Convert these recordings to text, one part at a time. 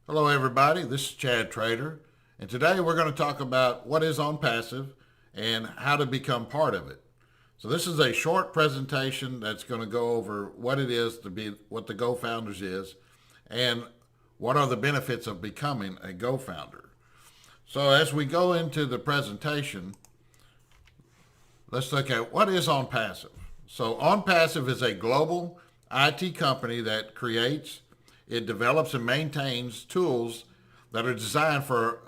Hello everybody, this is Chad Trader, and today we're going to talk about what is OnPassive and how to become part of it. So this is a short presentation that's going to go over what it is to be, what the GoFounders is, and what are the benefits of becoming a GoFounder. So as we go into the presentation, let's look at what is OnPassive. So OnPassive is a global IT company that creates, it develops and maintains tools that are designed for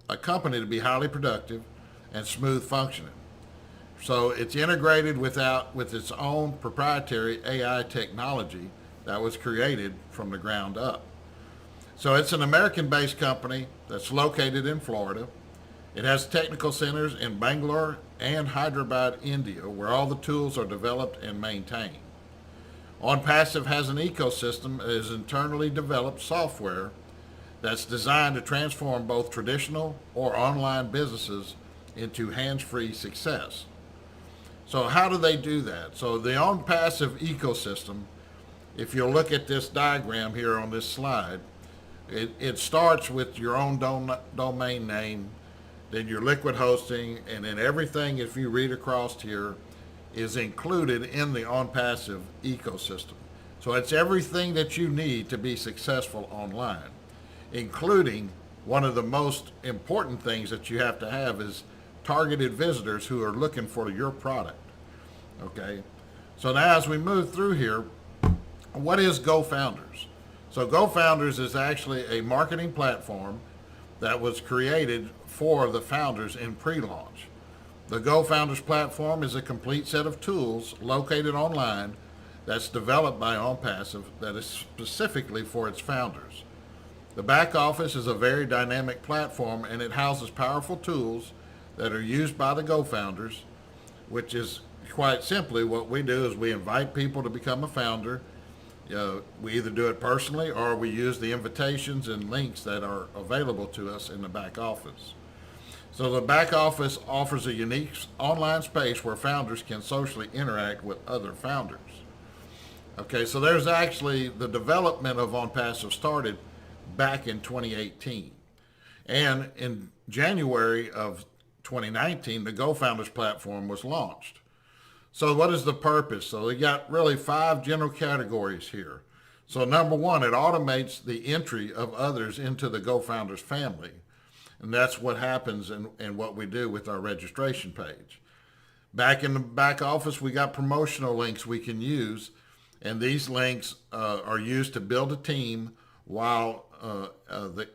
a company to be highly productive and smooth functioning. So it's integrated with its own proprietary AI technology that was created from the ground up. So it's an American-based company that's located in Florida. It has technical centers in Bangalore and Hyderabad, India, where all the tools are developed and maintained. OnPassive has an ecosystem that is internally developed software that's designed to transform both traditional or online businesses into hands-free success. So how do they do that? So the OnPassive ecosystem, if you'll look at this diagram here on this slide, it starts with your own domain name, then your liquid hosting, and then everything, if you read across here, is included in the OnPassive ecosystem. So it's everything that you need to be successful online, including one of the most important things that you have to have is targeted visitors who are looking for your product. Okay, so now as we move through here, what is GoFounders? So GoFounders is actually a marketing platform that was created for the founders in pre-launch. The GoFounders platform is a complete set of tools located online that's developed by OnPassive that is specifically for its founders. The back office is a very dynamic platform, and it houses powerful tools that are used by the GoFounders, which is quite simply what we do is we invite people to become a founder. We either do it personally or we use the invitations and links that are available to us in the back office. So the back office offers a unique online space where founders can socially interact with other founders. Okay, so there's actually the development of OnPassive started back in 2018. And in January of 2019, the GoFounders platform was launched. So what is the purpose? So we got really 5 general categories here. So number one, it automates the entry of others into the GoFounders family. And that's what happens and what we do with our registration page. Back in the back office, we got promotional links we can use, and these links are used to build a team and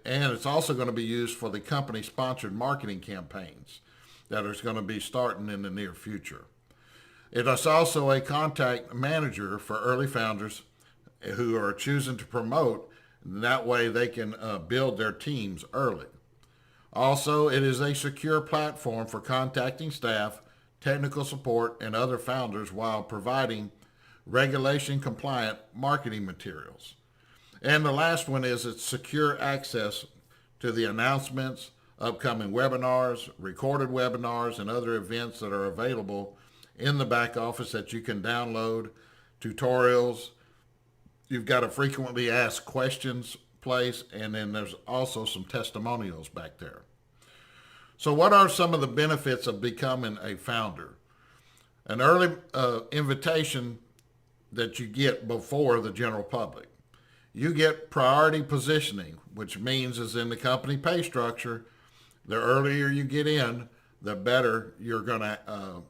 it's also going to be used for the company-sponsored marketing campaigns that are going to be starting in the near future. It is also a contact manager for early founders who are choosing to promote, and that way they can build their teams early. Also, it is a secure platform for contacting staff, technical support, and other founders while providing regulation-compliant marketing materials. And the last one is it's secure access to the announcements, upcoming webinars, recorded webinars, and other events that are available in the back office that you can download, tutorials. You've got a frequently asked questions place, and then there's also some testimonials back there. So what are some of the benefits of becoming a founder? An early invitation that you get before the general public. You get priority positioning, which means is in the company pay structure, the earlier you get in, the better you're going to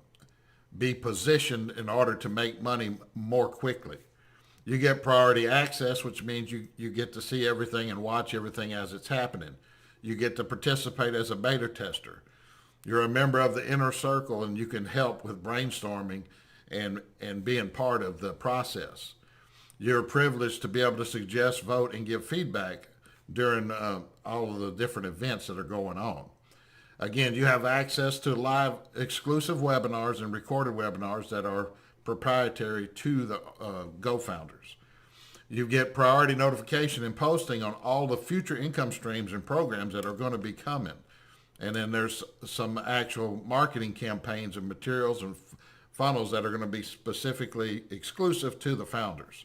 be positioned in order to make money more quickly. You get priority access, which means you get to see everything and watch everything as it's happening. You get to participate as a beta tester. You're a member of the inner circle, and you can help with brainstorming and being part of the process. You're privileged to be able to suggest, vote, and give feedback during all of the different events that are going on. Again, you have access to live exclusive webinars and recorded webinars that are proprietary to the GoFounders. You get priority notification and posting on all the future income streams and programs that are going to be coming. And then there's some actual marketing campaigns and materials and funnels that are going to be specifically exclusive to the founders.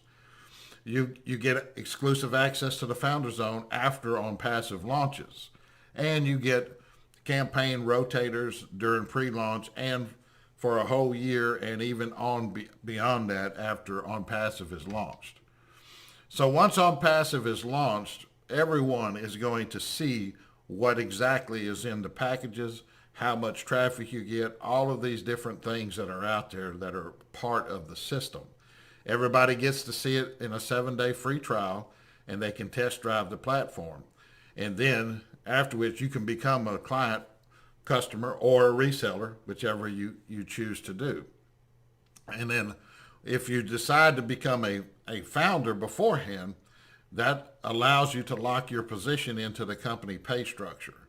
You get exclusive access to the Founder Zone after OnPassive launches. And you get campaign rotators during pre-launch and for a whole year, and even beyond that after OnPassive is launched. So once OnPassive is launched, everyone is going to see what exactly is in the packages, how much traffic you get, all of these different things that are out there that are part of the system. Everybody gets to see it in a 7-day free trial, and they can test drive the platform. And then afterwards, you can become a client, customer, or a reseller, whichever you choose to do. And then if you decide to become a founder beforehand, that allows you to lock your position into the company pay structure.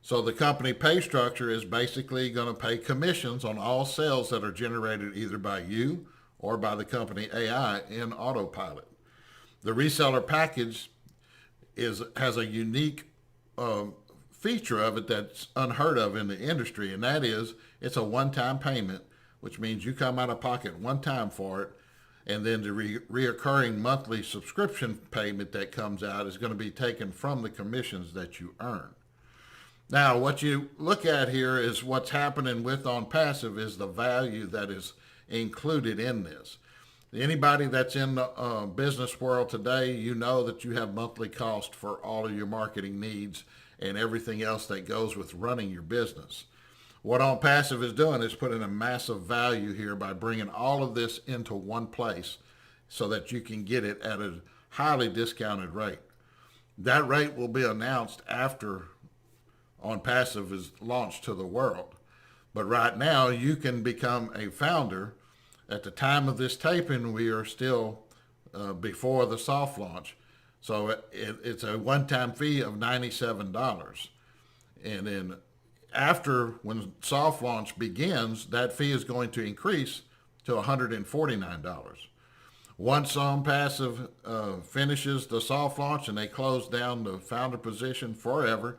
So the company pay structure is basically going to pay commissions on all sales that are generated either by you or by the company AI in autopilot. The reseller package has a unique feature of it that's unheard of in the industry, and that is it's a one-time payment, which means you come out of pocket one time for it, and then the reoccurring monthly subscription payment that comes out is going to be taken from the commissions that you earn. Now, what you look at here is what's happening with OnPassive is the value that is included in this. Anybody that's in the business world today, you know that you have monthly cost for all of your marketing needs and everything else that goes with running your business. What OnPassive is doing is putting a massive value here by bringing all of this into one place so that you can get it at a highly discounted rate. That rate will be announced after OnPassive is launched to the world. But right now, you can become a founder. At the time of this taping, we are still before the soft launch. So it's a one-time fee of $97. And then after, when soft launch begins, that fee is going to increase to $149. Once OnPassive finishes the soft launch and they close down the founder position forever,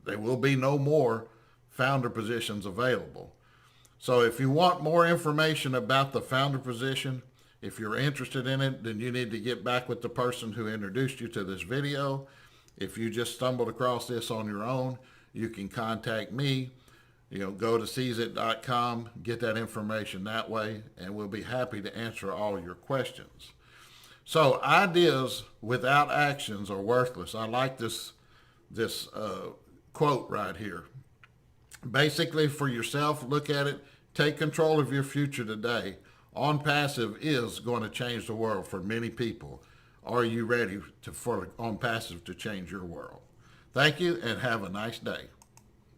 there will be no more founder positions available. So if you want more information about the founder position, if you're interested in it, then you need to get back with the person who introduced you to this video. If you just stumbled across this on your own, you can contact me. Go to seasit.com, get that information that way, and we'll be happy to answer all your questions. So ideas without actions are worthless. I like this quote right here. Basically, for yourself, look at it. Take control of your future today. OnPassive is going to change the world for many people. Are you ready for OnPassive to change your world? Thank you, and have a nice day.